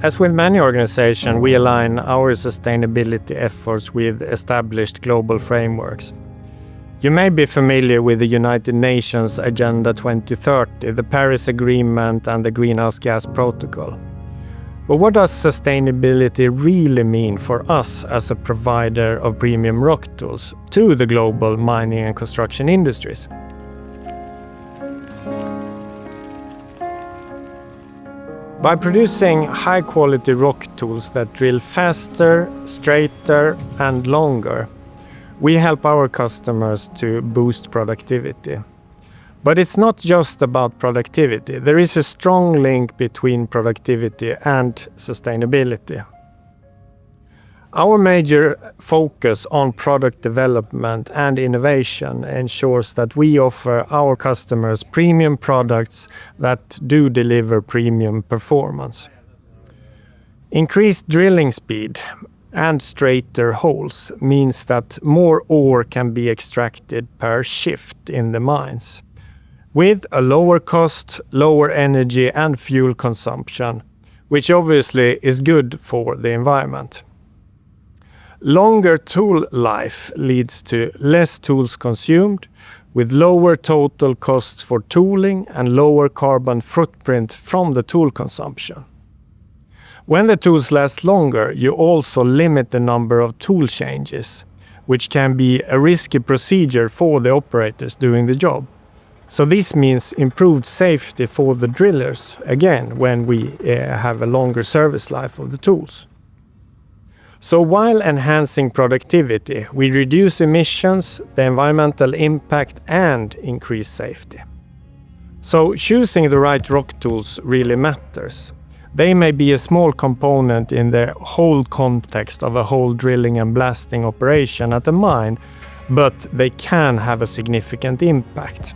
As with many organizations, we align our sustainability efforts with established global frameworks. You may be familiar with the United Nations Agenda 2030, the Paris Agreement and the Greenhouse Gas Protocol. But what does sustainability really mean for us as a provider of premium rock tools to the global mining and construction industries? By producing high-quality rock tools that drill faster, straighter and longer, we help our customers to boost productivity. But it's not just about productivity. There is a strong link between productivity and sustainability. Our major focus on product development and innovation ensures that we offer our customers premium products that do deliver premium performance. Increased drilling speed and straighter holes means that more ore can be extracted per shift in the mines, with a lower cost, lower energy and fuel consumption, which obviously is good for the environment. Longer tool life leads to less tools consumed, with lower total costs for tooling and lower carbon footprint from the tool consumption. When the tools last longer, you also limit the number of tool changes, which can be a risky procedure for the operators doing the job. So this means improved safety for the drillers, again, when we have a longer service life of the tools. So while enhancing productivity, we reduce emissions, the environmental impact and increase safety. So choosing the right rock tools really matters. They may be a small component in the whole context of a whole drilling and blasting operation at a mine, but they can have a significant impact.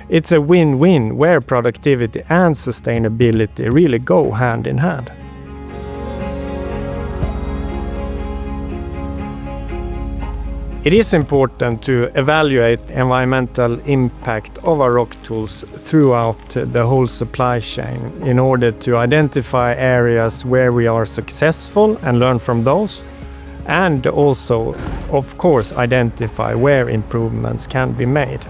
It's a win-win where productivity and sustainability really go hand in hand. It is important to evaluate the environmental impact of our rock tools throughout the whole supply chain in order to identify areas where we are successful and learn from those, and also, of course, identify where improvements can be made.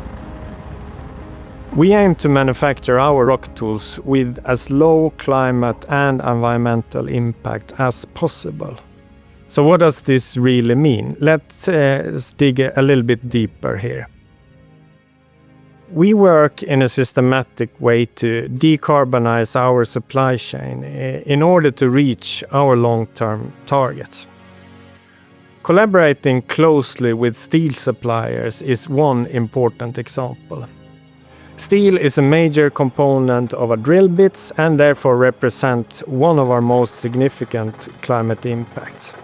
We aim to manufacture our rock tools with as low climate and environmental impact as possible. So what does this really mean? Let's dig a little bit deeper here. We work in a systematic way to decarbonize our supply chain in order to reach our long-term targets. Collaborating closely with steel suppliers is one important example. Steel is a major component of our drill bits and therefore represents one of our most significant climate impacts.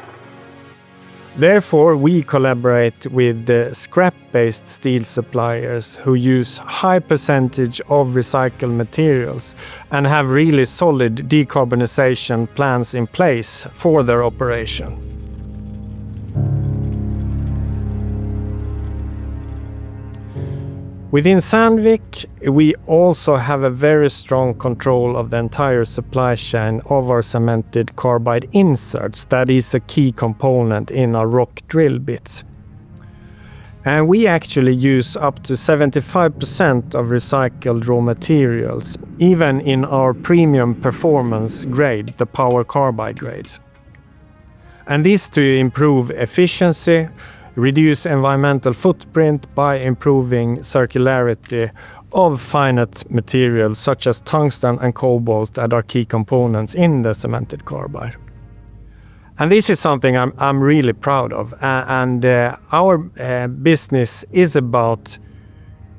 Therefore, we collaborate with the scrap-based steel suppliers who use high percentage of recycled materials and have really solid decarbonization plans in place for their operation. Within Sandvik, we also have a very strong control of the entire supply chain of our cemented carbide inserts. That is a key component in our rock drill bits. And we actually use up to 75% of recycled raw materials, even in our premium performance grade, the power carbide grades. And this to improve efficiency, reduce environmental footprint by improving circularity of finite materials such as tungsten and cobalt that are key components in the cemented carbide. And this is something I'm really proud of. Our business is about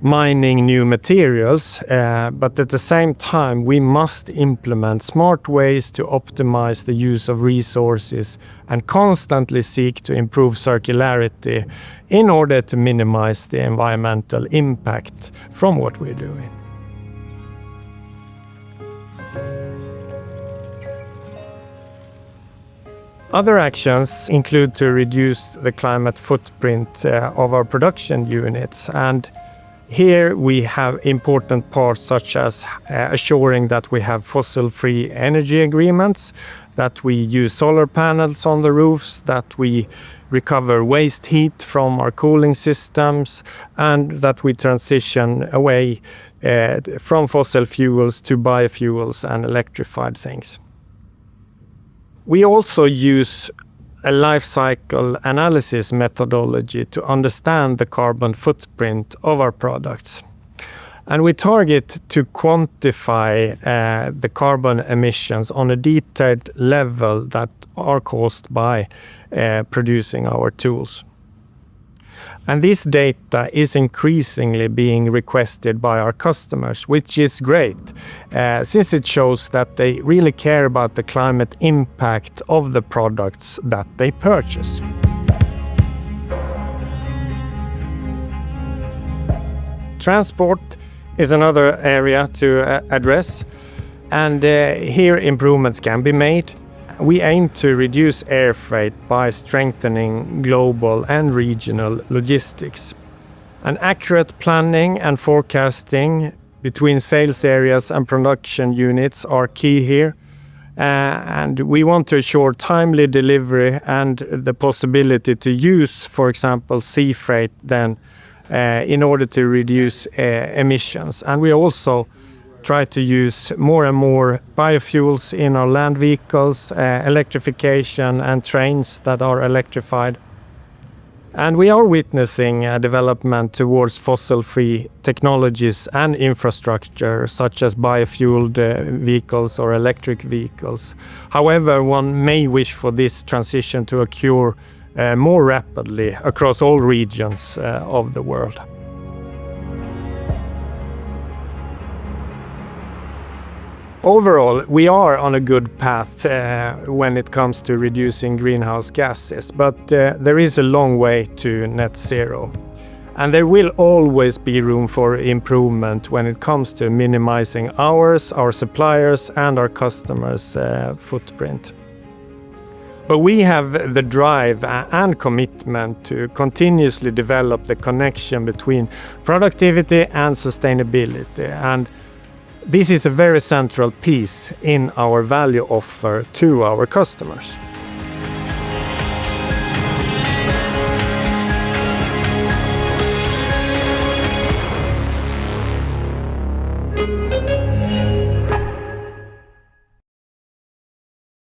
mining new materials, but at the same time we must implement smart ways to optimize the use of resources and constantly seek to improve circularity in order to minimize the environmental impact from what we're doing. Other actions include to reduce the climate footprint of our production units, and here we have important parts such as assuring that we have fossil-free energy agreements that we use solar panels on the roofs, that we recover waste heat from our cooling systems, and that we transition away from fossil fuels to biofuels and electrified things. We also use a life cycle analysis methodology to understand the carbon footprint of our products. And we target to quantify the carbon emissions on a detailed level that are caused by producing our tools. And this data is increasingly being requested by our customers, which is great, since it shows that they really care about the climate impact of the products that they purchase. Transport is another area to address, and here improvements can be made. We aim to reduce air freight by strengthening global and regional logistics. And accurate planning and forecasting between sales areas and production units are key here. And we want to ensure timely delivery and the possibility to use, for example, sea freight then in order to reduce emissions. And we also try to use more and more biofuels in our land vehicles, electrification and trains that are electrified. And we are witnessing a development towards fossil-free technologies and infrastructure, such as biofueled vehicles or electric vehicles. However, one may wish for this transition to occur more rapidly across all regions of the world. Overall, we are on a good path when it comes to reducing greenhouse gases, but there is a long way to net zero. And there will always be room for improvement when it comes to minimizing ours, our suppliers, and our customers' footprint. But we have the drive and commitment to continuously develop the connection between productivity and sustainability. And this is a very central piece in our value offer to our customers.